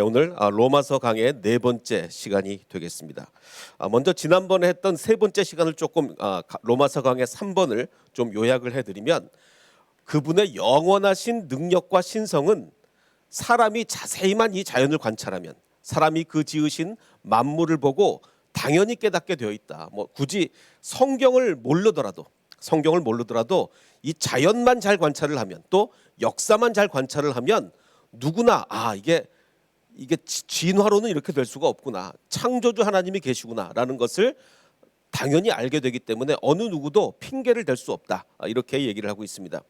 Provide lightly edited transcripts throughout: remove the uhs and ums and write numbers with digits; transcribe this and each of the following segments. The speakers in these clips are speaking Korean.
오늘 로마서 강의 네 번째 시간이 되겠습니다. 먼저 지난번에 했던 세 번째 시간을 조금 로마서 강의 3번을 좀 요약을 해드리면, 그분의 영원하신 능력과 신성은 사람이 자세히만 이 자연을 관찰하면, 사람이 그 지으신 만물을 보고 당연히 깨닫게 되어 있다. 굳이 성경을 모르더라도 이 자연만 잘 관찰을 하면, 또 역사만 잘 관찰을 하면 누구나 이게 진화로는 이렇게 될 수가 없구나, 창조주 하나님이 계시구나라는 것을 당연히 알게 되기 때문에 어느 누구도 핑계를 댈 수 없다, 이렇게 얘기를 하고 있습니다.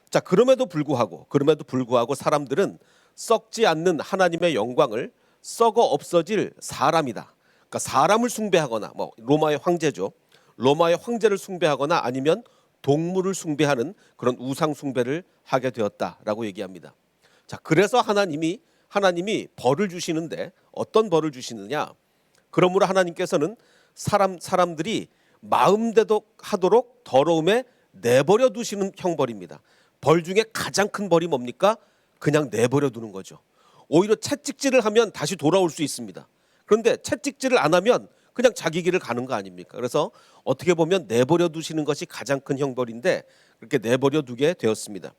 자, 그럼에도 불구하고 사람들은 썩지 않는 하나님의 영광을 썩어 없어질 사람이다. 그러니까 사람을 숭배하거나, 로마의 황제죠. 로마의 황제를 숭배하거나 아니면 동물을 숭배하는 그런 우상 숭배를 하게 되었다라고 얘기합니다. 자, 그래서 하나님이 벌을 주시는데, 어떤 벌을 주시느냐? 그러므로 하나님께서는 사람들이 마음대로 하도록 더러움에 내버려 두시는 형벌입니다. 벌 중에 가장 큰 벌이 뭡니까? 그냥 내버려 두는 거죠. 오히려 채찍질을 하면 다시 돌아올 수 있습니다. 그런데 채찍질을 안 하면 그냥 자기 길을 가는 거 아닙니까? 그래서 어떻게 보면 내버려 두시는 것이 가장 큰 형벌인데, 그렇게 내버려 두게 되었습니다.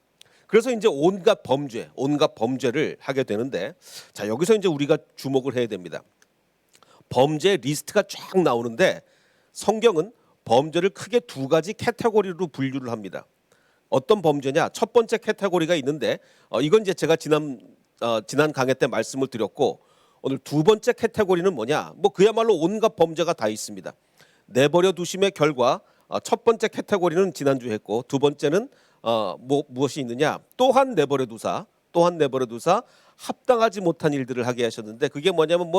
그래서 이제 온갖 범죄를 하게 되는데, 자, 여기서 이제 우리가 주목을 해야 됩니다. 범죄의 리스트가 쫙 나오는데, 성경은 범죄를 크게 두 가지 카테고리로 분류를 합니다. 어떤 범죄냐? 첫 번째 카테고리가 있는데, 이건 이제 제가 지난 강의 때 말씀을 드렸고, 오늘 두 번째 카테고리는 뭐냐? 그야말로 온갖 범죄가 다 있습니다. 내버려 두심의 결과, 첫 번째 카테고리는 지난주에 했고, 두 번째는 무엇이 있느냐? 또한 내버려 두사 합당하지 못한 일들을 하게 하셨는데, 그게 뭐냐면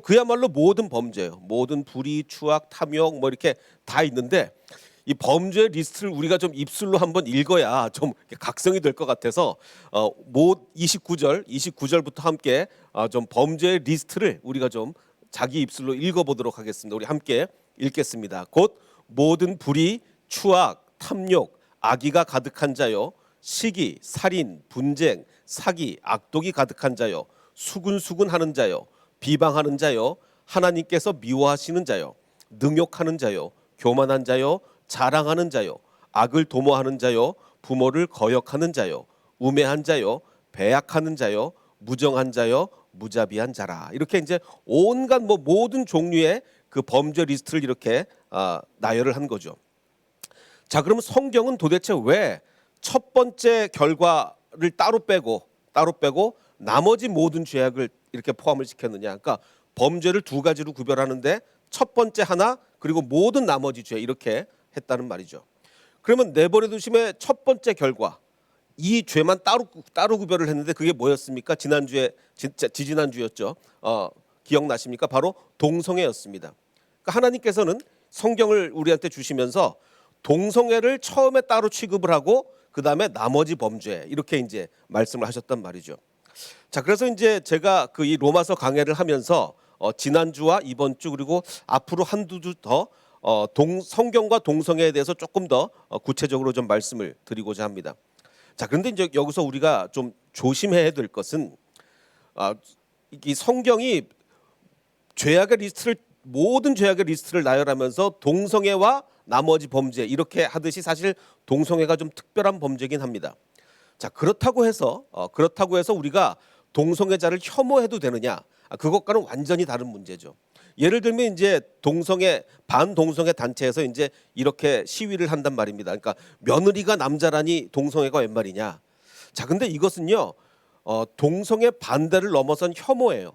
그야말로 모든 범죄예요. 모든 불의, 추악, 탐욕 이렇게 다 있는데, 이 범죄 리스트를 우리가 좀 입술로 한번 읽어야 좀 각성이 될 것 같아서 29절부터 함께 좀 범죄 리스트를 우리가 좀 자기 입술로 읽어보도록 하겠습니다. 우리 함께 읽겠습니다. 곧 모든 불의, 추악, 탐욕, 악의가 가득한 자요, 시기, 살인, 분쟁, 사기, 악독이 가득한 자요, 수군수군하는 자요, 비방하는 자요, 하나님께서 미워하시는 자요, 능욕하는 자요, 교만한 자요, 자랑하는 자요, 악을 도모하는 자요, 부모를 거역하는 자요, 우매한 자요, 배약하는 자요, 무정한 자요, 무자비한 자라. 이렇게 이제 온갖 모든 종류의 그 범죄 리스트를 이렇게 나열을 한 거죠. 자, 그러면 성경은 도대체 왜 첫 번째 결과를 따로 빼고 나머지 모든 죄악을 이렇게 포함을 시켰느냐? 그러니까 범죄를 두 가지로 구별하는데, 첫 번째 하나, 그리고 모든 나머지 죄, 이렇게 했다는 말이죠. 그러면 내버려 두심의 첫 번째 결과, 이 죄만 따로 구별을 했는데, 그게 뭐였습니까? 지지난주였죠. 기억나십니까? 바로 동성애였습니다. 그러니까 하나님께서는 성경을 우리한테 주시면서 동성애를 처음에 따로 취급을 하고, 그 다음에 나머지 범죄, 이렇게 이제 말씀을 하셨단 말이죠. 자, 그래서 이제 제가 이 로마서 강해를 하면서 지난주와 이번 주, 그리고 앞으로 한두 주 더 성경과 동성애에 대해서 조금 더 구체적으로 좀 말씀을 드리고자 합니다. 자, 그런데 이제 여기서 우리가 좀 조심해야 될 것은, 이 성경이 모든 죄악의 리스트를 나열하면서 동성애와 나머지 범죄 이렇게 하듯이, 사실 동성애가 좀 특별한 범죄긴 합니다. 자, 그렇다고 해서 우리가 동성애자를 혐오해도 되느냐? 그것과는 완전히 다른 문제죠. 예를 들면 이제 반동성애 단체에서 이제 이렇게 시위를 한단 말입니다. 그러니까 며느리가 남자라니 동성애가 웬 말이냐? 자, 근데 이것은요, 동성애 반대를 넘어선 혐오예요.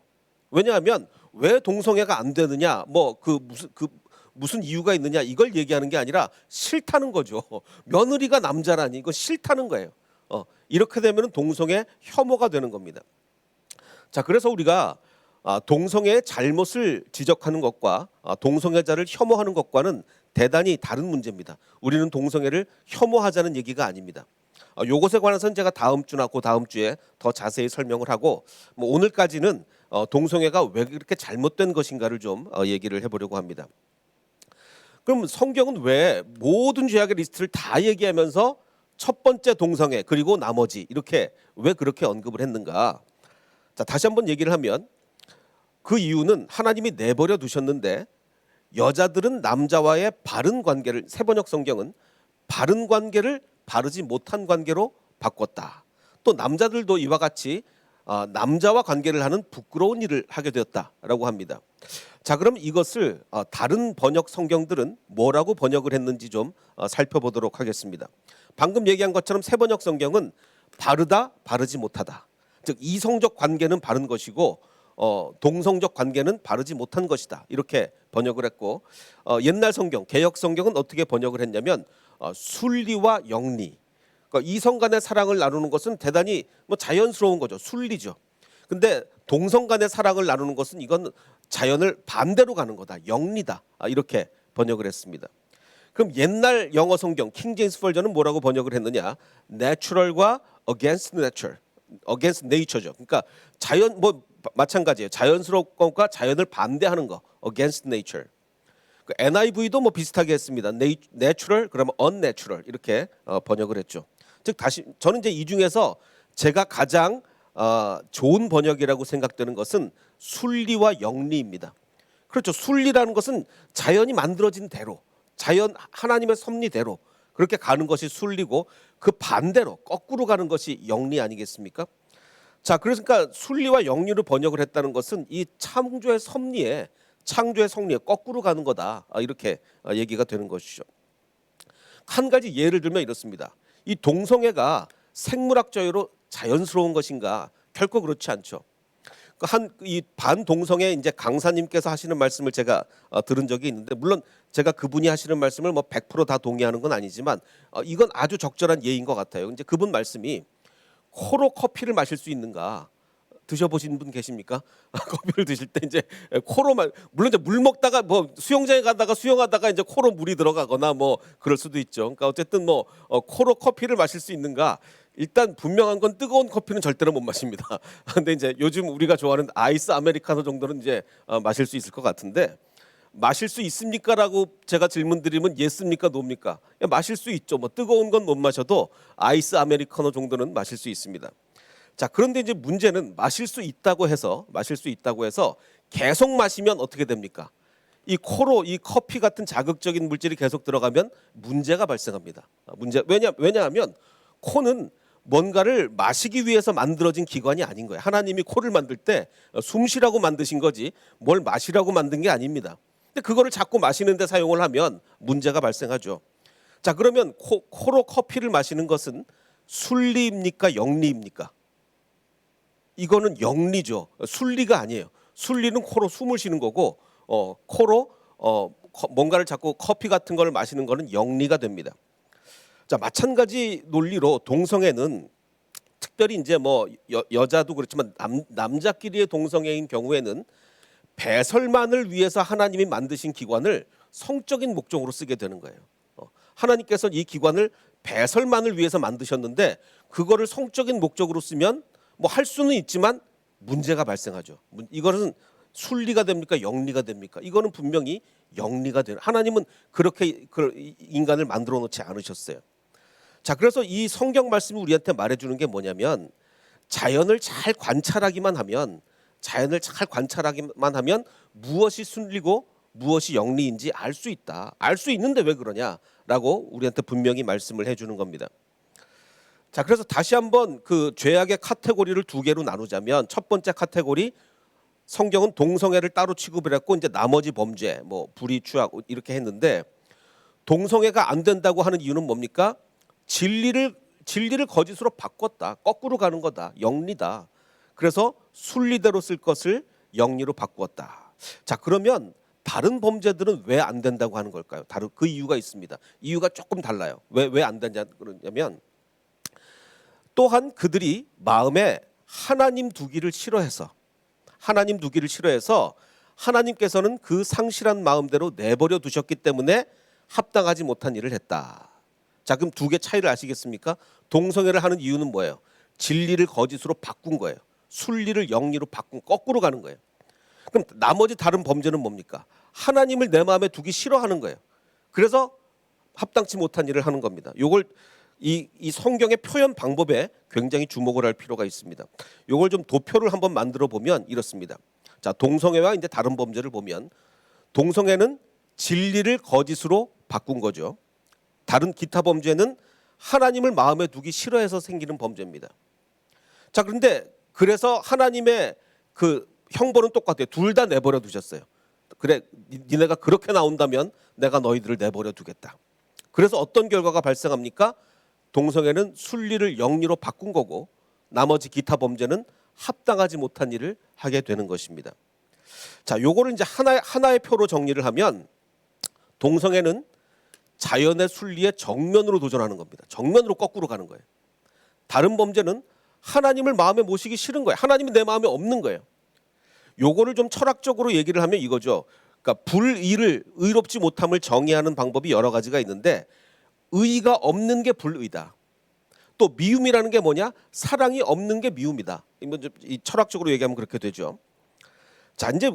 왜냐하면 왜 동성애가 안 되느냐? 무슨 이유가 있느냐? 이걸 얘기하는 게 아니라 싫다는 거죠. 며느리가 남자라니 이거 싫다는 거예요. 이렇게 되면 동성애 혐오가 되는 겁니다. 자, 그래서 우리가 동성애의 잘못을 지적하는 것과 동성애자를 혐오하는 것과는 대단히 다른 문제입니다. 우리는 동성애를 혐오하자는 얘기가 아닙니다. 이것에 관해서는 제가 다음 주나 그 다음 주에 더 자세히 설명을 하고, 오늘까지는 동성애가 왜 그렇게 잘못된 것인가를 좀 얘기를 해보려고 합니다. 그럼 성경은 왜 모든 죄악의 리스트를 다 얘기하면서 첫 번째 동성애, 그리고 나머지, 이렇게 왜 그렇게 언급을 했는가? 자, 다시 한번 얘기를 하면 그 이유는 하나님이 내버려 두셨는데 여자들은 남자와의 바른 관계를, 세번역 성경은 바른 관계를 바르지 못한 관계로 바꿨다. 또 남자들도 이와 같이 남자와 관계를 하는 부끄러운 일을 하게 되었다라고 합니다. 자, 그럼 이것을 다른 번역 성경들은 뭐라고 번역을 했는지 좀 살펴보도록 하겠습니다. 방금 얘기한 것처럼 세번역 성경은 바르다, 바르지 못하다. 즉 이성적 관계는 바른 것이고 동성적 관계는 바르지 못한 것이다. 이렇게 번역을 했고 옛날 성경, 개역 성경은 어떻게 번역을 했냐면 순리와 영리. 그러니까 이성 간의 사랑을 나누는 것은 대단히 자연스러운 거죠. 순리죠. 근데 동성 간의 사랑을 나누는 것은 이건 자연을 반대로 가는 거다. 영리다. 이렇게 번역을 했습니다. 그럼 옛날 영어 성경 킹 제임스 버전은 뭐라고 번역을 했느냐? natural과 against nature. against nature죠. 그러니까 자연 마찬가지예요. 자연스러운 것과 자연을 반대하는 거. against nature. NIV도 비슷하게 했습니다. natural 그러면 unnatural 이렇게 번역을 했죠. 즉 다시 저는 이제 이 중에서 제가 가장 좋은 번역이라고 생각되는 것은 순리와 영리입니다. 그렇죠. 순리라는 것은 자연이 만들어진 대로, 자연 하나님의 섭리대로 그렇게 가는 것이 순리고 그 반대로 거꾸로 가는 것이 영리 아니겠습니까? 자, 그러니까 순리와 영리로 번역을 했다는 것은 이 창조의 섭리에 거꾸로 가는 거다. 이렇게 얘기가 되는 것이죠. 한 가지 예를 들면 이렇습니다. 이 동성애가 생물학적으로 자연스러운 것인가? 결코 그렇지 않죠. 이 반동성애 이제 강사님께서 하시는 말씀을 제가 들은 적이 있는데 물론 제가 그분이 하시는 말씀을 100%다 동의하는 건 아니지만 이건 아주 적절한 예인 것 같아요. 이제 그분 말씀이 코로 커피를 마실 수 있는가? 드셔보신 분 계십니까? 커피를 드실 때 이제 코로만 물론 이제 물 먹다가 수영장에 가다가 수영하다가 이제 코로 물이 들어가거나 그럴 수도 있죠. 그러니까 어쨌든 코로 커피를 마실 수 있는가? 일단 분명한 건 뜨거운 커피는 절대로 못 마십니다. 근데 이제 요즘 우리가 좋아하는 아이스 아메리카노 정도는 이제 마실 수 있을 것 같은데 마실 수 있습니까라고 제가 질문 드리면 예스입니까 노입니까? 마실 수 있죠. 뜨거운 건 못 마셔도 아이스 아메리카노 정도는 마실 수 있습니다. 자, 그런데 이제 문제는 마실 수 있다고 해서 계속 마시면 어떻게 됩니까? 이 코로 이 커피 같은 자극적인 물질이 계속 들어가면 문제가 발생합니다. 왜냐하면 코는 뭔가를 마시기 위해서 만들어진 기관이 아닌 거예요. 하나님이 코를 만들 때 숨 쉬라고 만드신 거지 뭘 마시라고 만든 게 아닙니다. 근데 그거를 자꾸 마시는데 사용을 하면 문제가 발생하죠. 자, 그러면 코로 커피를 마시는 것은 순리입니까? 영리입니까? 이거는 영리죠. 순리가 아니에요. 순리는 코로 숨을 쉬는 거고 코로 뭔가를 자꾸 커피 같은 걸 마시는 거는 영리가 됩니다. 자, 마찬가지 논리로 동성애는 특별히 이제 여자도 그렇지만 남자끼리의 동성애인 경우에는 배설만을 위해서 하나님이 만드신 기관을 성적인 목적으로 쓰게 되는 거예요. 하나님께서 이 기관을 배설만을 위해서 만드셨는데 그거를 성적인 목적으로 쓰면 할 수는 있지만 문제가 발생하죠. 이거는 순리가 됩니까? 영리가 됩니까? 이거는 분명히 영리가 되는. 하나님은 그렇게 인간을 만들어 놓지 않으셨어요. 자, 그래서 이 성경 말씀이 우리한테 말해주는 게 뭐냐면 자연을 잘 관찰하기만 하면 무엇이 순리고 무엇이 영리인지 알 수 있다. 알 수 있는데 왜 그러냐라고 우리한테 분명히 말씀을 해주는 겁니다. 자, 그래서 다시 한번 그 죄악의 카테고리를 두 개로 나누자면 첫 번째 카테고리 성경은 동성애를 따로 취급을 했고 이제 나머지 범죄 불의, 추악 이렇게 했는데 동성애가 안 된다고 하는 이유는 뭡니까? 진리를 거짓으로 바꿨다. 거꾸로 가는 거다. 영리다. 그래서 순리대로 쓸 것을 영리로 바꾸었다. 자, 그러면 다른 범죄들은 왜 안 된다고 하는 걸까요? 그 이유가 있습니다. 이유가 조금 달라요. 왜 안 되냐면 또한 그들이 마음에 하나님 두기를 싫어해서 하나님께서는 그 상실한 마음대로 내버려 두셨기 때문에 합당하지 못한 일을 했다. 자, 그럼 두 개 차이를 아시겠습니까? 동성애를 하는 이유는 뭐예요? 진리를 거짓으로 바꾼 거예요. 순리를 영리로 바꾼 거꾸로 가는 거예요. 그럼 나머지 다른 범죄는 뭡니까? 하나님을 내 마음에 두기 싫어하는 거예요. 그래서 합당치 못한 일을 하는 겁니다. 요걸 이 성경의 표현 방법에 굉장히 주목을 할 필요가 있습니다. 이걸 좀 도표를 한번 만들어 보면 이렇습니다. 자, 동성애와 이제 다른 범죄를 보면 동성애는 진리를 거짓으로 바꾼 거죠. 다른 기타 범죄는 하나님을 마음에 두기 싫어해서 생기는 범죄입니다. 자, 그런데 그래서 하나님의 그 형벌은 똑같아요. 둘 다 내버려 두셨어요. 그래, 니네가 그렇게 나온다면 내가 너희들을 내버려 두겠다. 그래서 어떤 결과가 발생합니까? 동성애는 순리를 영리로 바꾼 거고 나머지 기타 범죄는 합당하지 못한 일을 하게 되는 것입니다. 자, 요거를 이제 하나의 표로 정리를 하면 동성애는 자연의 순리에 정면으로 도전하는 겁니다. 정면으로 거꾸로 가는 거예요. 다른 범죄는 하나님을 마음에 모시기 싫은 거예요. 하나님이 내 마음에 없는 거예요. 요거를 좀 철학적으로 얘기를 하면 이거죠. 그러니까 불의를 의롭지 못함을 정의하는 방법이 여러 가지가 있는데 의가 없는 게 불의다. 또 미움이라는 게 뭐냐? 사랑이 없는 게 미움이다. 이 철학적으로 얘기하면 그렇게 되죠. 자, 이제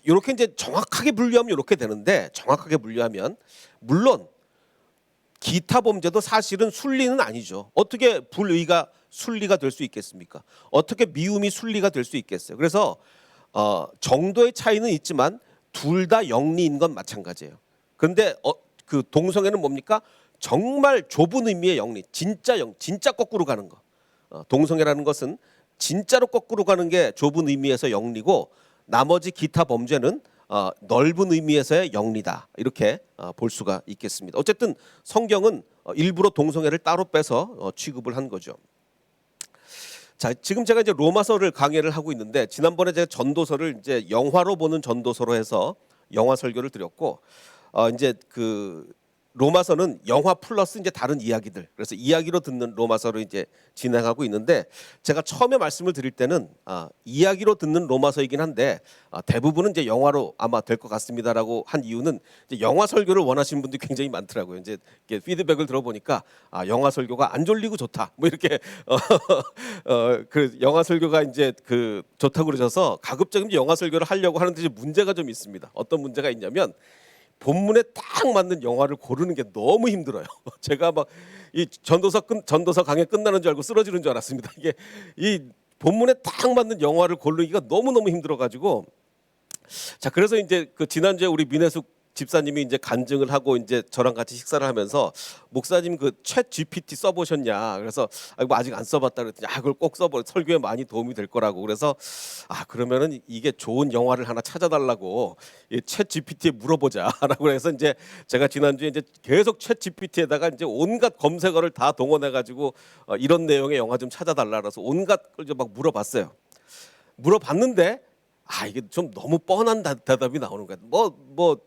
이렇게 이제 정확하게 분류하면 이렇게 되는데 정확하게 분류하면 물론 기타 범죄도 사실은 순리는 아니죠. 어떻게 불의가 순리가 될 수 있겠습니까? 어떻게 미움이 순리가 될 수 있겠어요? 그래서 정도의 차이는 있지만 둘 다 영리인 건 마찬가지예요. 그런데 그 동성애는 뭡니까? 정말 좁은 의미의 영리, 진짜 거꾸로 가는 거. 동성애라는 것은 진짜로 거꾸로 가는 게 좁은 의미에서 영리고 나머지 기타 범죄는 넓은 의미에서의 영리다. 이렇게 볼 수가 있겠습니다. 어쨌든 성경은 일부러 동성애를 따로 빼서 취급을 한 거죠. 자, 지금 제가 이제 로마서를 강의를 하고 있는데 지난번에 제가 전도서를 이제 영화로 보는 전도서로 해서 영화 설교를 드렸고 이제 그 로마서는 영화 플러스 이제 다른 이야기들, 그래서 이야기로 듣는 로마서를 이제 진행하고 있는데 제가 처음에 말씀을 드릴 때는 이야기로 듣는 로마서이긴 한데 대부분은 이제 영화로 아마 될 것 같습니다라고 한 이유는 이제 영화 설교를 원하시는 분들이 굉장히 많더라고요. 이제 피드백을 들어보니까 영화 설교가 안 졸리고 좋다, 뭐 이렇게 그 영화 설교가 이제 그 좋다고 그러셔서 가급적이면 영화 설교를 하려고 하는데 이제 문제가 좀 있습니다. 어떤 문제가 있냐면 본문에 딱 맞는 영화를 고르는 게 너무 힘들어요. 제가 막 이 전도서 강의 끝나는 줄 알고 쓰러지는 줄 알았습니다. 이게 이 본문에 딱 맞는 영화를 고르기가 너무너무 힘들어가지고 자, 그래서 이제 그 지난주에 우리 민혜숙 집사님이 이제 간증을 하고 이제 저랑 같이 식사를 하면서 목사님 그 챗 GPT 써보셨냐? 그래서 뭐 아직 안 써봤다 그랬더니 그걸 꼭 써보. 설교에 많이 도움이 될 거라고. 그래서 그러면은 이게 좋은 영화를 하나 찾아달라고 챗 GPT에 물어보자라고 해서 이제 제가 지난주에 이제 계속 챗 GPT에다가 이제 온갖 검색어를 다 동원해가지고 이런 내용의 영화 좀 찾아달라 그래서 온갖 걸 막 물어봤어요. 물어봤는데 이게 좀 너무 뻔한 대답이 나오는 거야. 뭐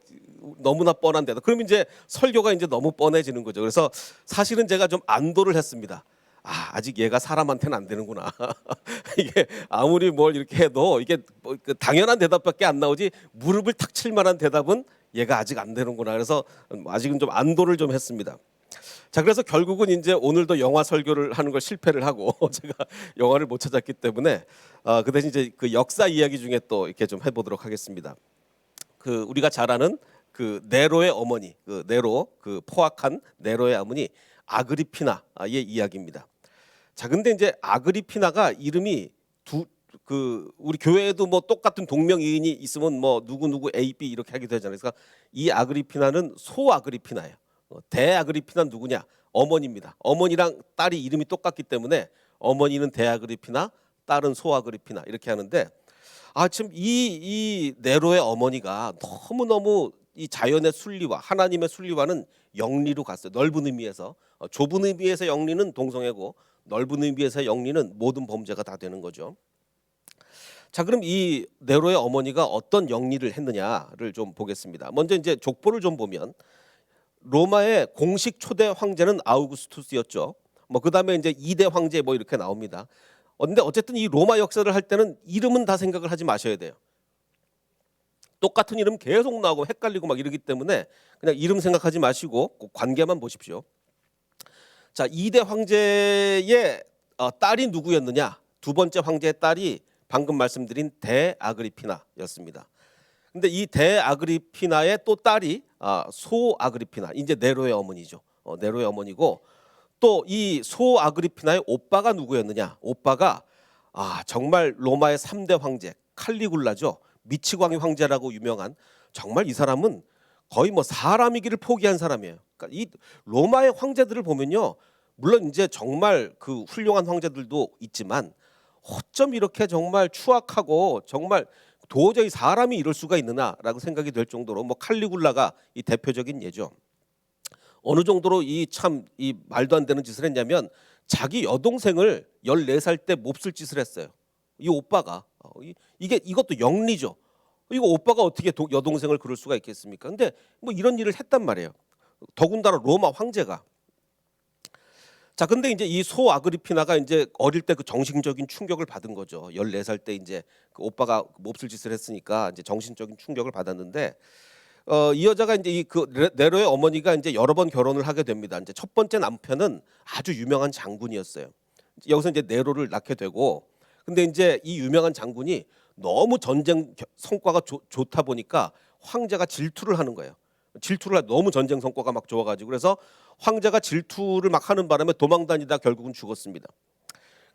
너무나 뻔한 대답. 그럼 이제 설교가 이제 너무 뻔해지는 거죠. 그래서 사실은 제가 좀 안도를 했습니다. 아직 얘가 사람한테는 안 되는구나. 이게 아무리 뭘 이렇게 해도 이게 그 당연한 대답밖에 안 나오지 무릎을 탁 칠 만한 대답은 얘가 아직 안 되는구나. 그래서 아직은 좀 안도를 좀 했습니다. 자, 그래서 결국은 이제 오늘도 영화 설교를 하는 걸 실패를 하고 제가 영화를 못 찾았기 때문에 그 대신 이제 그 역사 이야기 중에 또 이렇게 좀 해보도록 하겠습니다. 그 우리가 잘 아는 그 네로의 어머니, 그 네로, 그 포악한 네로의 어머니 아그리피나의 이야기입니다. 자, 근데 이제 아그리피나가 이름이 그 우리 교회에도 뭐 똑같은 동명이인이 있으면 뭐 누구 A, B 이렇게 하게 되잖아요. 그러니까 이 아그리피나는 소 아그리피나예요. 대 아그리피나는 누구냐? 어머니입니다. 어머니랑 딸이 이름이 똑같기 때문에 어머니는 대 아그리피나, 딸은 소 아그리피나 이렇게 하는데 지금 이 네로의 어머니가 너무너무 이 자연의 순리와 하나님의 순리와는 영리로 갔어요. 넓은 의미에서 좁은 의미에서 영리는 동성애고 넓은 의미에서 영리는 모든 범죄가 다 되는 거죠. 자, 그럼 이 네로의 어머니가 어떤 영리를 했느냐를 좀 보겠습니다. 먼저 이제 족보를 좀 보면 로마의 공식 초대 황제는 아우구스투스였죠. 뭐 그다음에 이제 2대 황제 뭐 이렇게 나옵니다. 근데 어쨌든 이 로마 역사를 할 때는 이름은 다 생각을 하지 마셔야 돼요. 똑같은 이름 계속 나오고 헷갈리고 막 이러기 때문에 그냥 이름 생각하지 마시고 꼭 관계만 보십시오. 자, 2대 황제의 딸이 누구였느냐? 두 번째 황제의 딸이 방금 말씀드린 대아그리피나였습니다. 근데 이 대아그리피나의 또 딸이 소아그리피나, 이제 네로의 어머니죠. 네로의 어머니고 또 이 소 아그리피나의 오빠가 누구였느냐? 오빠가 정말 로마의 3대 황제 칼리굴라죠. 미치광이 황제라고 유명한, 정말 이 사람은 거의 뭐 사람이기를 포기한 사람이에요. 그러니까 이 로마의 황제들을 보면요, 물론 이제 정말 그 훌륭한 황제들도 있지만 어쩜 이렇게 정말 추악하고 정말 도저히 사람이 이럴 수가 있느냐라고 생각이 될 정도로, 뭐 칼리굴라가 이 대표적인 예죠. 어느 정도로 이 말도 안 되는 짓을 했냐면, 자기 여동생을 14살 때 몹쓸 짓을 했어요. 이 오빠가 이것도 영리죠. 이거 오빠가 어떻게 여동생을 그럴 수가 있겠습니까? 근데 뭐 이런 일을 했단 말이에요. 더군다나 로마 황제가. 자, 근데 이제 이 소 아그리피나가 이제 어릴 때 그 정신적인 충격을 받은 거죠. 14살 때 이제 그 오빠가 몹쓸 짓을 했으니까 이제 정신적인 충격을 받았는데, 이 여자가 이제 네로의 어머니가 이제 여러 번 결혼을 하게 됩니다. 이제 첫 번째 남편은 아주 유명한 장군이었어요. 여기서 이제 네로를 낳게 되고, 근데 이제 이 유명한 장군이 너무 전쟁 성과가 좋다 보니까 황제가 질투를 하는 거예요. 너무 전쟁 성과가 막 좋아가지고, 그래서 황제가 질투를 막 하는 바람에 도망 다니다 결국은 죽었습니다.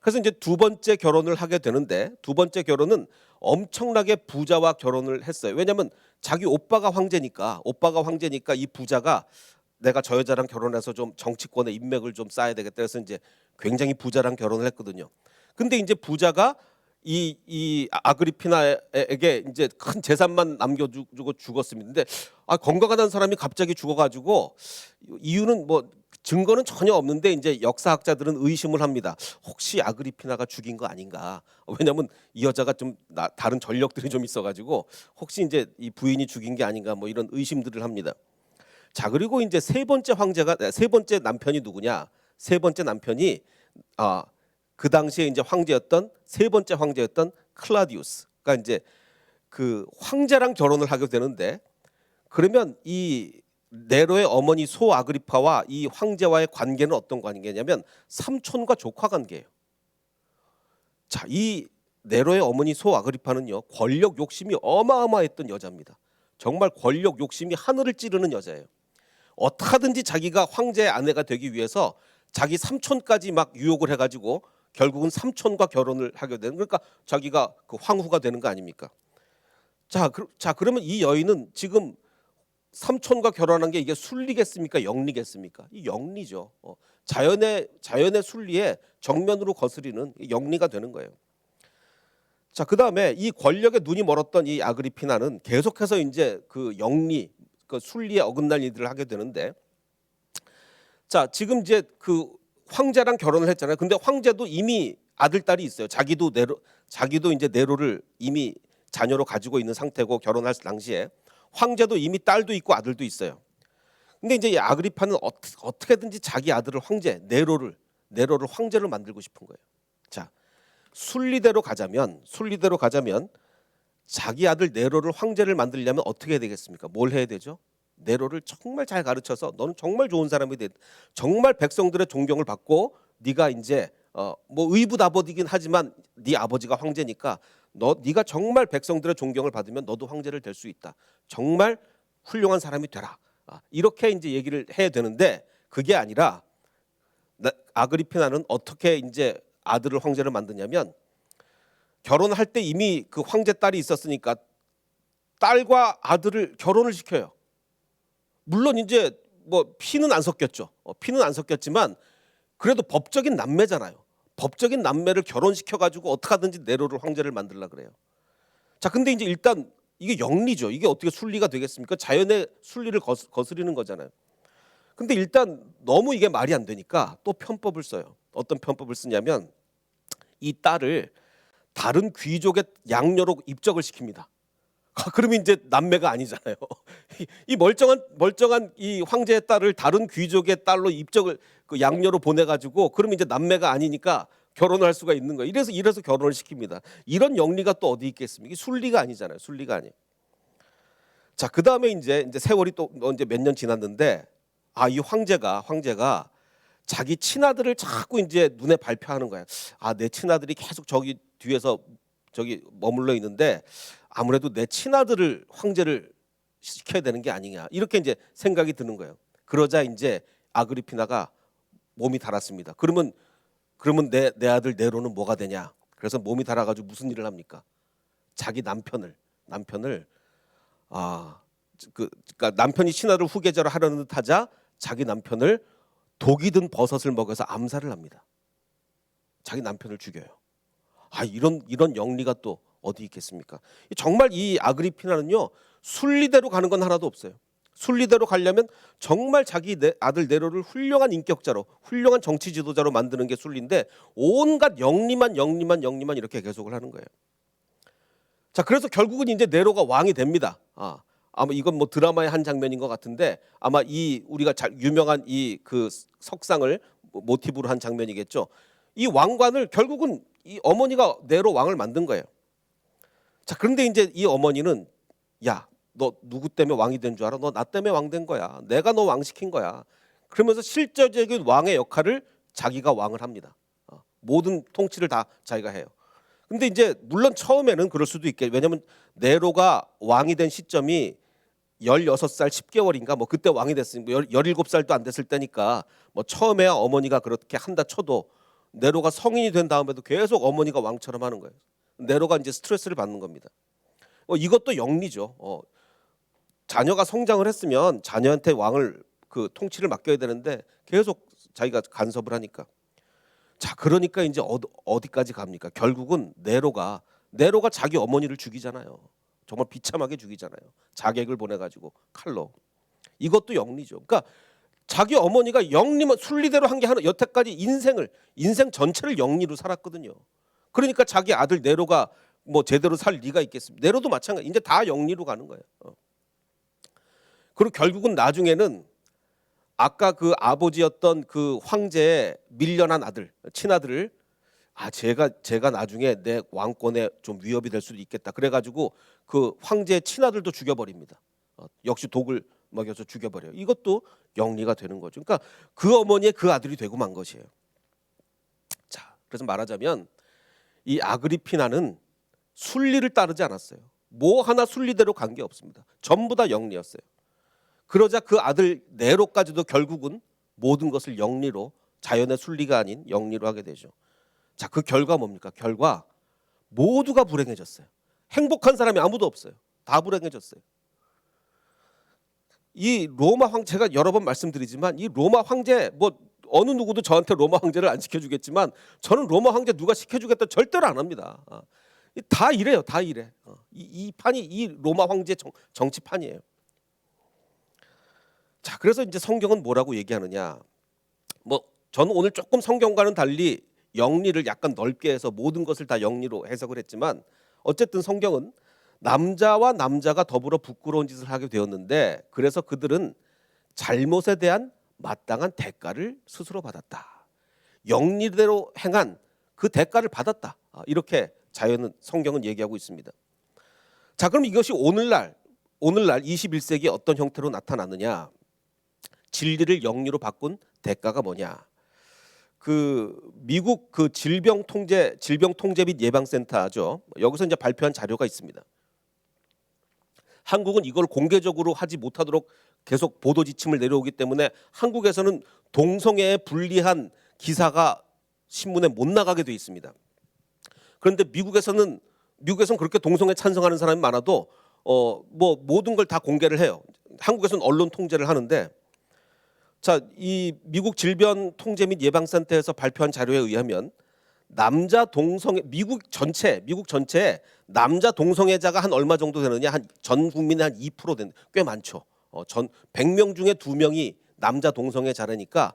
그래서 이제 두 번째 결혼을 하게 되는데, 두 번째 결혼은 엄청나게 부자와 결혼을 했어요. 왜냐하면 자기 오빠가 황제니까 이 부자가 내가 저 여자랑 결혼해서 좀 정치권의 인맥을 좀 쌓아야 되겠다 해서 이제 굉장히 부자랑 결혼을 했거든요. 근데 이제 부자가 이 아그리피나에게 이제 큰 재산만 남겨주고 죽었습니다. 근데 건강하다는 사람이 갑자기 죽어가지고, 이유는 뭐 증거는 전혀 없는데 이제 역사학자들은 의심을 합니다. 혹시 아그리피나가 죽인 거 아닌가? 왜냐하면 이 여자가 좀 다른 전력들이 좀 있어가지고 혹시 이제 이 부인이 죽인 게 아닌가, 뭐 이런 의심들을 합니다. 자, 그리고 이제 세 번째 남편이 누구냐? 세 번째 남편이 그 당시에 이제 세 번째 황제였던 클라디우스가 이제 그 황제랑 결혼을 하게 되는데, 그러면 이 네로의 어머니 소 아그리파와 이 황제와의 관계는 어떤 관계냐면 삼촌과 조카 관계예요. 자, 이 네로의 어머니 소 아그리파는요, 권력 욕심이 어마어마했던 여자입니다. 정말 권력 욕심이 하늘을 찌르는 여자예요. 어떻게든지 자기가 황제의 아내가 되기 위해서 자기 삼촌까지 막 유혹을 해가지고 결국은 삼촌과 결혼을 하게 되는, 그러니까 자기가 그 황후가 되는 거 아닙니까? 자, 그러면 이 여인은 지금 삼촌과 결혼한 게 이게 순리겠습니까? 영리겠습니까? 이 영리죠. 자연의 순리에 정면으로 거스리는 영리가 되는 거예요. 자, 그다음에 이 권력에 눈이 멀었던 이 아그리피나는 계속해서 이제 그 영리, 그 순리에 어긋날 일들을 하게 되는데, 자, 지금 이제 그 황제랑 결혼을 했잖아요. 근데 황제도 이미 아들 딸이 있어요. 자기도 이제 네로를 이미 자녀로 가지고 있는 상태고, 결혼할 당시에 황제도 이미 딸도 있고 아들도 있어요. 근데 이제 이 아그리파는 어떻게든지 자기 아들을 네로를 황제를 만들고 싶은 거예요. 자, 순리대로 가자면 자기 아들 네로를 황제를 만들려면 어떻게 해야 되겠습니까? 뭘 해야 되죠? 네로를 정말 잘 가르쳐서 너는 정말 좋은 사람이 돼, 정말 백성들의 존경을 받고, 네가 이제 뭐 의붓아버지긴 하지만 네 아버지가 황제니까 네가 정말 백성들의 존경을 받으면 너도 황제를 될 수 있다. 정말 훌륭한 사람이 되라. 이렇게 이제 얘기를 해야 되는데, 그게 아니라 아그리피나는 어떻게 이제 아들을 황제를 만드냐면, 결혼할 때 이미 그 황제 딸이 있었으니까 딸과 아들을 결혼을 시켜요. 물론 이제 뭐 피는 안 섞였죠. 피는 안 섞였지만 그래도 법적인 남매잖아요. 법적인 남매를 결혼시켜 가지고 어떻게든지 네로를 황제를 만들라 그래요. 자, 근데 이제 일단 이게 영리죠. 이게 어떻게 순리가 되겠습니까? 자연의 순리를 거스리는 거잖아요. 근데 일단 너무 이게 말이 안 되니까 또 편법을 써요. 어떤 편법을 쓰냐면, 이 딸을 다른 귀족의 양녀로 입적을 시킵니다. 그러면 이제 남매가 아니잖아요. 이 멀쩡한 이 황제의 딸을 다른 귀족의 딸로 입적을 그 양녀로 보내가지고, 그러면 이제 남매가 아니니까 결혼을 할 수가 있는 거예요. 이래서 결혼을 시킵니다. 이런 영리가 또 어디 있겠습니까? 순리가 아니잖아요. 순리가 아니에요. 자, 그 다음에 이제 세월이 또 이제 몇 년 지났는데, 이 황제가 자기 친아들을 자꾸 이제 눈에 발표하는 거예요. 내 친아들이 계속 저기 뒤에서 저기 머물러 있는데 아무래도 내 친아들을 황제를 시켜야 되는 게 아니냐, 이렇게 이제 생각이 드는 거예요. 그러자 이제 아그리피나가 몸이 닳았습니다. 그러면 내 아들 네로는 뭐가 되냐? 그래서 몸이 닳아가지고 무슨 일을 합니까? 자기 남편을 그러니까 남편이 신하를 후계자로 하려는 듯하자 자기 남편을 독이 든 버섯을 먹여서 암살을 합니다. 자기 남편을 죽여요. 이런 영리가 또 어디 있겠습니까? 정말 이 아그리피나는요, 순리대로 가는 건 하나도 없어요. 순리대로 가려면 정말 자기 아들 네로를 훌륭한 인격자로, 훌륭한 정치 지도자로 만드는 게 순리인데 온갖 영리만 이렇게 계속을 하는 거예요. 자, 그래서 결국은 이제 네로가 왕이 됩니다. 아마 이건 뭐 드라마의 한 장면인 것 같은데 아마 이 우리가 유명한 이 그 석상을 모티브로 한 장면이겠죠. 이 왕관을 결국은 이 어머니가 네로 왕을 만든 거예요. 자, 그런데 이제 이 어머니는 야, 너 누구 때문에 왕이 된 줄 알아? 너 나 때문에 왕 된 거야. 내가 너 왕 시킨 거야. 그러면서 실제적인 왕의 역할을 자기가 왕을 합니다. 모든 통치를 다 자기가 해요. 근데 이제 물론 처음에는 그럴 수도 있겠. 왜냐면 네로가 왕이 된 시점이 16살 10개월인가 뭐 그때 왕이 됐으니까 17살도 안 됐을 때니까 뭐 처음에야 어머니가 그렇게 한다 쳐도 네로가 성인이 된 다음에도 계속 어머니가 왕처럼 하는 거예요. 네로가 이제 스트레스를 받는 겁니다. 이것도 영리죠. 자녀가 성장을 했으면 자녀한테 왕을 그 통치를 맡겨야 되는데 계속 자기가 간섭을 하니까. 자, 그러니까 이제 어디까지 갑니까? 결국은 네로가 자기 어머니를 죽이잖아요. 정말 비참하게 죽이잖아요. 자객을 보내가지고 칼로. 이것도 영리죠. 그러니까 자기 어머니가 영리만 순리대로 한 게 하나, 여태까지 인생 전체를 영리로 살았거든요. 그러니까 자기 아들 네로가 뭐 제대로 살 리가 있겠습니까? 네로도 마찬가지. 이제 다 영리로 가는 거예요. 그리고 결국은 나중에는 아까 그 아버지였던 그 황제의 밀려난 아들, 친아들을 제가 나중에 내 왕권에 좀 위협이 될 수도 있겠다. 그래가지고 그 황제의 친아들도 죽여버립니다. 역시 독을 먹여서 죽여버려요. 이것도 영리가 되는 거죠. 그러니까 그 어머니의 그 아들이 되고 만 것이에요. 자, 그래서 말하자면 이 아그리피나는 순리를 따르지 않았어요. 뭐 하나 순리대로 간 게 없습니다. 전부 다 영리였어요. 그러자 그 아들 네로까지도 결국은 모든 것을 영리로, 자연의 순리가 아닌 영리로 하게 되죠. 자, 그 결과 뭡니까? 결과 모두가 불행해졌어요. 행복한 사람이 아무도 없어요. 다 불행해졌어요. 이 로마 황제가 여러 번 말씀드리지만 이 로마 황제 뭐 어느 누구도 저한테 로마 황제를 안 시켜주겠지만 저는 로마 황제 누가 시켜주겠다 절대로 안 합니다. 다 이래요. 다 이래. 이 판이 이 로마 황제 정치판이에요. 자, 그래서 이제 성경은 뭐라고 얘기하느냐? 뭐 저는 오늘 조금 성경과는 달리 영리를 약간 넓게 해서 모든 것을 다 영리로 해석을 했지만 어쨌든 성경은 남자와 남자가 더불어 부끄러운 짓을 하게 되었는데 그래서 그들은 잘못에 대한 마땅한 대가를 스스로 받았다. 영리대로 행한 그 대가를 받았다. 이렇게 성경은 얘기하고 있습니다. 자, 그럼 이것이 오늘날 21세기에 어떤 형태로 나타나느냐? 진리를 영리로 바꾼 대가가 뭐냐? 그 미국 그 질병통제 및 예방센터죠. 여기서 이제 발표한 자료가 있습니다. 한국은 이걸 공개적으로 하지 못하도록 계속 보도 지침을 내려오기 때문에 한국에서는 동성애에 불리한 기사가 신문에 못 나가게 돼 있습니다. 그런데 미국에서는 그렇게 동성애 찬성하는 사람이 많아도 뭐 모든 걸 다 공개를 해요. 한국에서는 언론 통제를 하는데 자, 이 미국 질병통제 및 예방센터에서 발표한 자료에 의하면 미국 전체에 남자 동성애자가 한 얼마 정도 되느냐? 한 전 국민의 한 2% 되는 꽤 많죠. 전 100명 중에 2명이 남자 동성애자라니까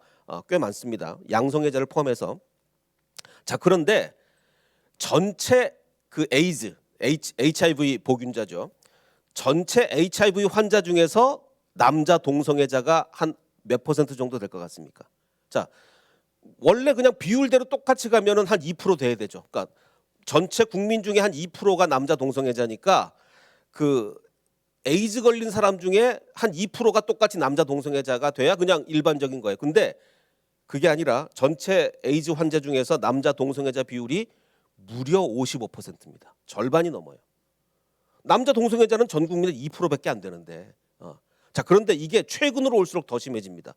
꽤 많습니다. 양성애자를 포함해서. 자, 그런데 전체 그 HIV 보균자죠. 전체 HIV 환자 중에서 남자 동성애자가 한 몇 퍼센트 정도 될 것 같습니까? 자, 원래 그냥 비율대로 똑같이 가면은 한 2% 돼야 되죠. 그러니까 전체 국민 중에 한 2%가 남자 동성애자니까 그 에이즈 걸린 사람 중에 한 2%가 똑같이 남자 동성애자가 돼야 그냥 일반적인 거예요. 근데 그게 아니라 전체 에이즈 환자 중에서 남자 동성애자 비율이 무려 55%입니다. 절반이 넘어요. 남자 동성애자는 전 국민의 2%밖에 안 되는데. 자, 그런데 이게 최근으로 올수록 더 심해집니다.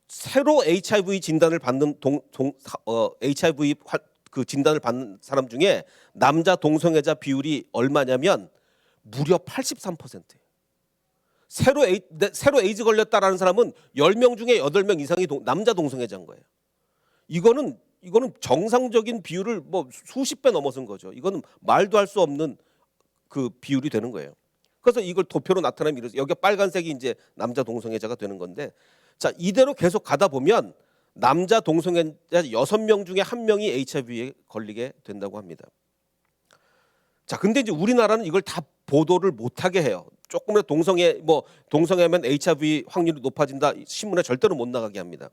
새로 HIV 진단을 받는 HIV 그 진단을 받는 사람 중에 남자 동성애자 비율이 얼마냐면 무려 83%예요. 새로 에이즈 걸렸다라는 사람은 10명 중에 8명 이상이 남자 동성애자인 거예요. 이거는 정상적인 비율을 뭐 수십 배 넘어선 거죠. 이거는 말도 할 수 없는 그 비율이 되는 거예요. 그래서 이걸 도표로 나타내면 이렇게 여기 빨간색이 이제 남자 동성애자가 되는 건데, 자, 이대로 계속 가다 보면 남자 동성애자 6명 중에 1명이 HIV에 걸리게 된다고 합니다. 자, 근데 이제 우리나라는 이걸 다 보도를 못하게 해요. 조금이라도 동성애면 HIV 확률이 높아진다, 신문에 절대로 못 나가게 합니다.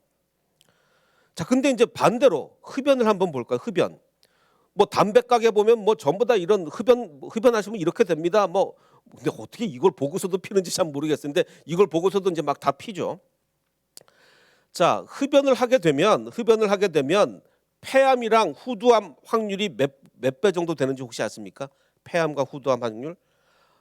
자, 근데 이제 반대로 흡연을 한번 볼까요? 흡연. 뭐 담배 가게 보면 뭐 전부 다 이런 흡연하시면 이렇게 됩니다. 뭐 근데 어떻게 이걸 보고서도 피는지 참 모르겠는데 이걸 보고서도 이제 막 다 피죠. 자, 흡연을 하게 되면 폐암이랑 후두암 확률이 몇 배 정도 되는지 혹시 아십니까? 폐암과 후두암 확률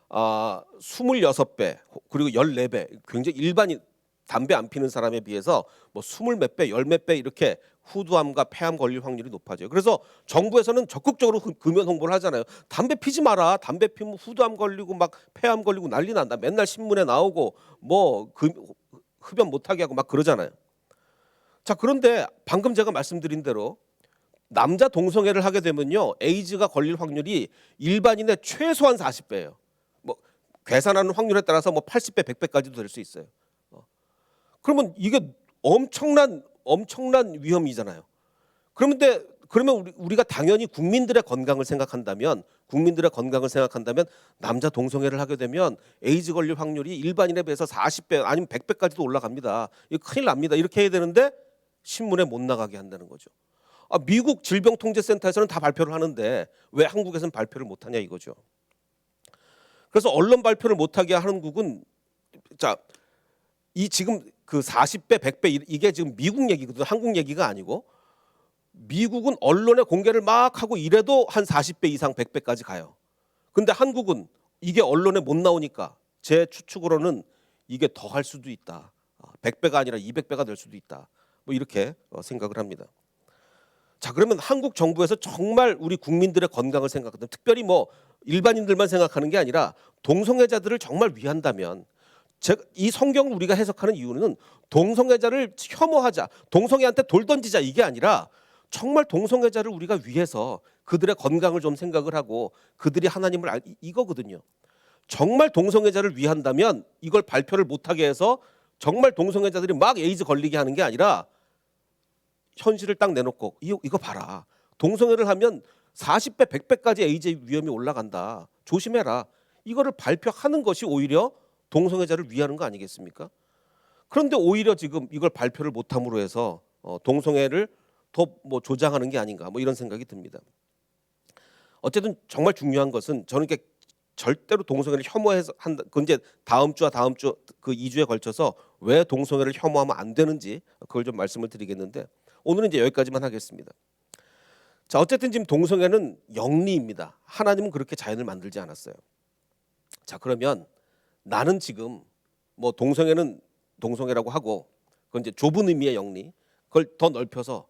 26배 그리고 14배. 굉장히 일반인 담배 안 피는 사람에 비해서 뭐 20몇 배, 10몇 배 이렇게 후두암과 폐암 걸릴 확률이 높아져요. 그래서 정부에서는 적극적으로 금연 홍보를 하잖아요. 담배 피지 마라. 담배 피면 후두암 걸리고 막 폐암 걸리고 난리 난다. 맨날 신문에 나오고 뭐 흡연 못하게 하고 막 그러잖아요. 자, 그런데 방금 제가 말씀드린 대로 남자 동성애를 하게 되면요, 에이즈가 걸릴 확률이 일반인의 최소한 40배예요. 뭐 계산하는 확률에 따라서 뭐 80배, 100배까지도 될 수 있어요. 그러면 이게 엄청난 위험이잖아요. 그러면 우리가 당연히 국민들의 건강을 생각한다면 남자 동성애를 하게 되면 에이즈 걸릴 확률이 일반인에 비해서 40배 아니면 100배까지도 올라갑니다. 이거 큰일 납니다. 이렇게 해야 되는데 신문에 못 나가게 한다는 거죠. 미국 질병통제센터에서는 다 발표를 하는데 왜 한국에서는 발표를 못하냐 이거죠. 그래서 언론 발표를 못하게 하는 한국은, 자, 이 지금 그 40배, 100배 이게 지금 미국 얘기거든요. 한국 얘기가 아니고, 미국은 언론에 공개를 막 하고 이래도 한 40배 이상 100배까지 가요. 근데 한국은 이게 언론에 못 나오니까 제 추측으로는 이게 더 할 수도 있다. 100배가 아니라 200배가 될 수도 있다. 뭐 이렇게 생각을 합니다. 자, 그러면 한국 정부에서 정말 우리 국민들의 건강을 생각하든, 특별히 뭐 일반인들만 생각하는 게 아니라 동성애자들을 정말 위한다면, 이 성경을 우리가 해석하는 이유는 동성애자를 혐오하자, 동성애한테 돌 던지자 이게 아니라 정말 동성애자를 우리가 위해서 그들의 건강을 좀 생각을 하고 그들이 하나님을 이거거든요. 정말 동성애자를 위한다면 이걸 발표를 못하게 해서 정말 동성애자들이 막 에이즈 걸리게 하는 게 아니라 현실을 딱 내놓고 이거 봐라. 동성애를 하면 40배, 100배까지 에이즈 위험이 올라간다. 조심해라. 이거를 발표하는 것이 오히려 동성애자를 위하는 거 아니겠습니까? 그런데 오히려 지금 이걸 발표를 못함으로 해서 동성애를 더 뭐 조장하는 게 아닌가, 뭐 이런 생각이 듭니다. 어쨌든 정말 중요한 것은, 저는 이렇게 절대로 동성애를 혐오해서 한다. 그 이제 다음 주와 다음 주 그 2주에 걸쳐서 왜 동성애를 혐오하면 안 되는지 그걸 좀 말씀을 드리겠는데, 오늘은 이제 여기까지만 하겠습니다. 자, 어쨌든 지금 동성애는 영리입니다. 하나님은 그렇게 자연을 만들지 않았어요. 자, 그러면 나는 지금 뭐 동성애는 동성애라고 하고, 그건 이제 좁은 의미의 영리, 그걸 더 넓혀서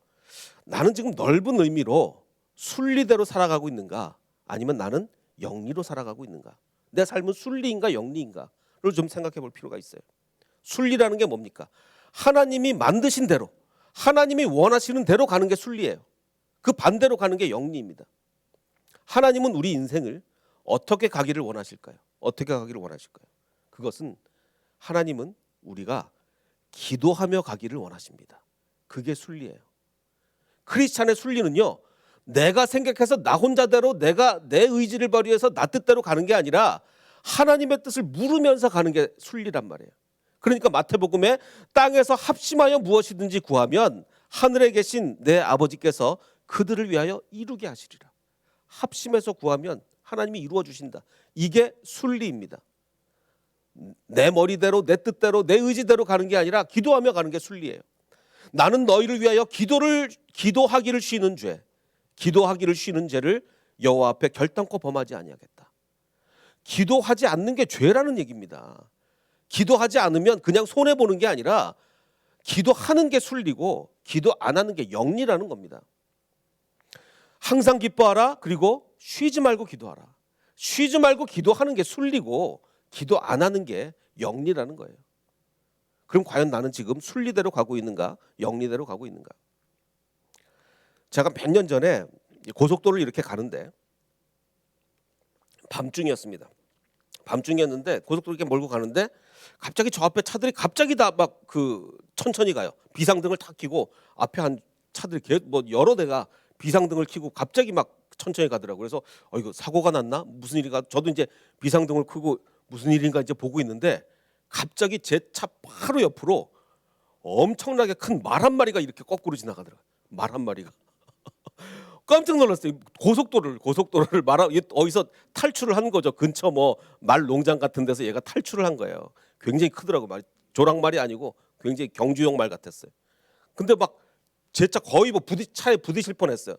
나는 지금 넓은 의미로 순리대로 살아가고 있는가, 아니면 나는 영리로 살아가고 있는가, 내 삶은 순리인가 영리인가를 좀 생각해 볼 필요가 있어요. 순리라는 게 뭡니까? 하나님이 만드신 대로, 하나님이 원하시는 대로 가는 게 순리예요. 그 반대로 가는 게 영리입니다. 하나님은 우리 인생을 어떻게 가기를 원하실까요? 어떻게 가기를 원하실까요? 그것은 하나님은 우리가 기도하며 가기를 원하십니다. 그게 순리예요. 크리스찬의 순리는요, 내가 생각해서 나 혼자대로 내가 내 의지를 발휘해서 나 뜻대로 가는 게 아니라 하나님의 뜻을 물으면서 가는 게 순리란 말이에요. 그러니까 마태복음에 땅에서 합심하여 무엇이든지 구하면 하늘에 계신 내 아버지께서 그들을 위하여 이루게 하시리라. 합심해서 구하면 하나님이 이루어 주신다. 이게 순리입니다. 내 머리대로 내 뜻대로 내 의지대로 가는 게 아니라 기도하며 가는 게 순리예요. 나는 너희를 위하여 기도하기를 쉬는 죄를 여호와 앞에 결단코 범하지 아니하겠다. 기도하지 않는 게 죄라는 얘기입니다. 기도하지 않으면 그냥 손해 보는 게 아니라 기도하는 게 순리고 기도 안 하는 게 영리라는 겁니다. 항상 기뻐하라. 그리고 쉬지 말고 기도하라. 쉬지 말고 기도하는 게 순리고 기도 안 하는 게 영리라는 거예요. 그럼 과연 나는 지금 순리대로 가고 있는가, 영리대로 가고 있는가? 제가 몇 년 전에 고속도로를 이렇게 가는데 밤중이었습니다. 밤중이었는데 고속도로 이렇게 몰고 가는데 갑자기 저 앞에 차들이 갑자기 다 막 그 천천히 가요. 비상등을 탁 켜고 앞에 한 차들이 뭐 여러 대가 비상등을 켜고 갑자기 막 천천히 가더라고요. 그래서 이거 사고가 났나? 무슨 일인가? 저도 이제 비상등을 켜고 무슨 일인가 이제 보고 있는데 갑자기 제 차 바로 옆으로 엄청나게 큰 말 한 마리가 이렇게 거꾸로 지나가더라고요. 말 한 마리가. 깜짝 놀랐어요. 고속도로를 어디서 탈출을 한 거죠. 근처 뭐 말 농장 같은 데서 얘가 탈출을 한 거예요. 굉장히 크더라고. 말이 조랑말이 아니고 굉장히 경주용 말 같았어요. 근데 막 제 차 거의 뭐 차에 부딪힐 뻔했어요.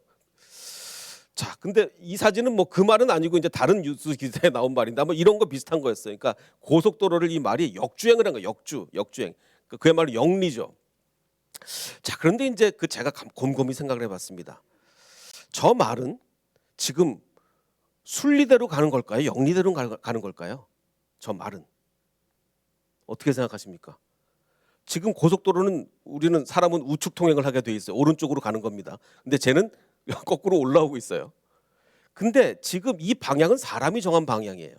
자, 근데 이 사진은 뭐 그 말은 아니고 이제 다른 뉴스 기사에 나온 말인데 뭐 이런 거 비슷한 거였어요. 그러니까 고속도로를 이 말이 역주행을 한 거예요. 역주행. 그야말로 영리죠. 자, 그런데 이제 제가 곰곰이 생각을 해봤습니다. 저 말은 지금 순리대로 가는 걸까요? 영리대로 가는 걸까요? 저 말은 어떻게 생각하십니까? 지금 고속도로는 우리는 사람은 우측 통행을 하게 돼 있어요. 오른쪽으로 가는 겁니다. 근데 쟤는 거꾸로 올라오고 있어요. 근데 지금 이 방향은 사람이 정한 방향이에요.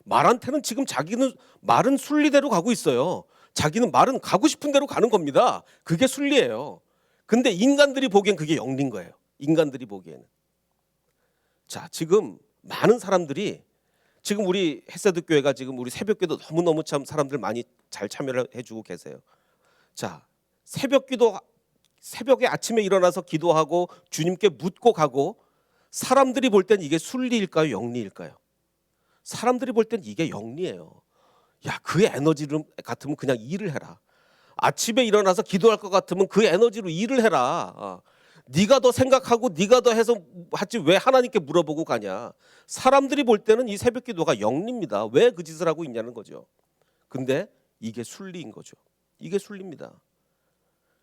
말한테는 지금 자기는 말은 순리대로 가고 있어요. 자기는 말은 가고 싶은 대로 가는 겁니다. 그게 순리예요. 근데 인간들이 보기엔 그게 영리인 거예요. 인간들이 보기에는. 자, 지금 많은 사람들이 지금 우리 햇세드 교회가 지금 우리 새벽기도 너무너무 참 사람들 많이 잘 참여를 해주고 계세요. 자, 새벽에 아침에 일어나서 기도하고 주님께 묻고 가고 사람들이 볼 땐 이게 순리일까요? 영리일까요? 사람들이 볼 땐 이게 영리예요. 야, 그 에너지 같으면 그냥 일을 해라. 아침에 일어나서 기도할 것 같으면 그 에너지로 일을 해라. 네가 더 생각하고 네가 더 해서 하지 왜 하나님께 물어보고 가냐. 사람들이 볼 때는 이 새벽 기도가 영리입니다. 왜 그 짓을 하고 있냐는 거죠. 근데 이게 순리인 거죠. 이게 순리입니다.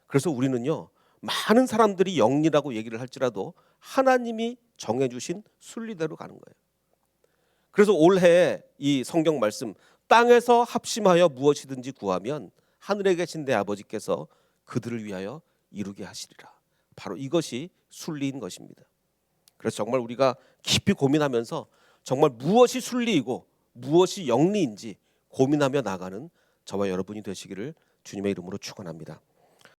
그래서 우리는요, 많은 사람들이 영리라고 얘기를 할지라도 하나님이 정해주신 순리대로 가는 거예요. 그래서 올해 이 성경 말씀, 땅에서 합심하여 무엇이든지 구하면 하늘에 계신 내 아버지께서 그들을 위하여 이루게 하시리라. 바로 이것이 순리인 것입니다. 그래서 정말 우리가 깊이 고민하면서 정말 무엇이 순리이고 무엇이 영리인지 고민하며 나가는 저와 여러분이 되시기를 주님의 이름으로 축원합니다.